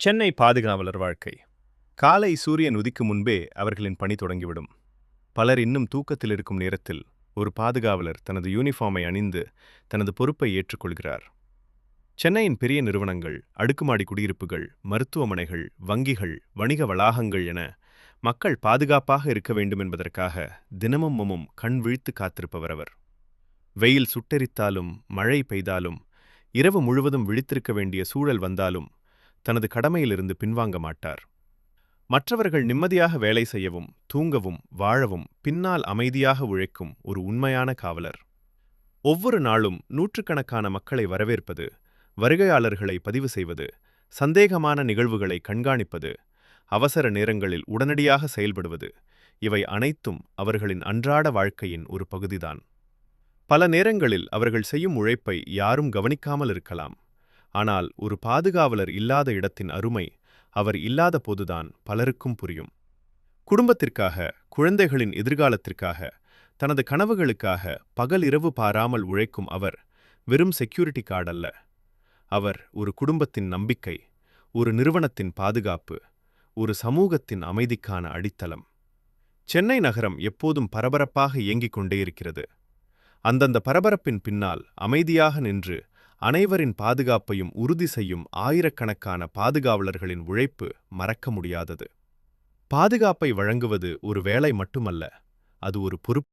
சென்னை பாதுகாவலர் வாழ்க்கை. காலை சூரியன் உதிக்கும் முன்பே அவர்களின் பணி தொடங்கிவிடும். பலர் இன்னும் தூக்கத்தில் இருக்கும் நேரத்தில் ஒரு பாதுகாவலர் தனது யூனிஃபார்மை அணிந்து தனது பொறுப்பை ஏற்றுக்கொள்கிறார். சென்னையின் பெரிய நிறுவனங்கள், அடுக்குமாடி குடியிருப்புகள், மருத்துவமனைகள், வங்கிகள், வணிக வளாகங்கள் என மக்கள் பாதுகாப்பாக இருக்க வேண்டும் என்பதற்காக தினமும் கண் விழித்து காத்திருப்பவர் அவர். வெயில் சுட்டெரித்தாலும், மழை பெய்தாலும், இரவு முழுவதும் விழித்திருக்க வேண்டிய சூழல் வந்தாலும் தனது கடமையிலிருந்து பின்வாங்க மாட்டார். மற்றவர்கள் நிம்மதியாக வேலை செய்யவும், தூங்கவும், வாழவும் பின்னால் அமைதியாக உழைக்கும் ஒரு உண்மையான காவலர். ஒவ்வொரு நாளும் நூற்றுக்கணக்கான மக்களை வரவேற்பது, வருகையாளர்களை பதிவு செய்வது, சந்தேகமான நிகழ்வுகளை கண்காணிப்பது, அவசர நேரங்களில் உடனடியாக செயல்படுவது, இவை அனைத்தும் அவர்களின் அன்றாட வாழ்க்கையின் ஒரு பகுதிதான். பல நேரங்களில் அவர்கள் செய்யும் உழைப்பை யாரும் கவனிக்காமல் இருக்கலாம். ஆனால் ஒரு பாதுகாவலர் இல்லாத இடத்தின் அருமை அவர் இல்லாத போதுதான் பலருக்கும் புரியும். குடும்பத்திற்காக, குழந்தைகளின் எதிர்காலத்திற்காக, தனது கனவுகளுக்காக பகல் இரவு பாராமல் உழைக்கும் அவர் வெறும் செக்யூரிட்டி கார்டு அல்ல. அவர் ஒரு குடும்பத்தின் நம்பிக்கை, ஒரு நிறுவனத்தின் பாதுகாப்பு, ஒரு சமூகத்தின் அமைதிக்கான அடித்தளம். சென்னை நகரம் எப்போதும் பரபரப்பாக இயங்கிக் கொண்டே இருக்கிறது. அந்தந்த பரபரப்பின் பின்னால் அமைதியாக நின்று அனைவரின் பாதுகாப்பையும் உறுதி செய்யும் ஆயிரக்கணக்கான பாதுகாவலர்களின் உழைப்பு மறக்க முடியாதது. பாதுகாப்பை வழங்குவது ஒரு வேலை மட்டுமல்ல, அது ஒரு பொறுப்பு.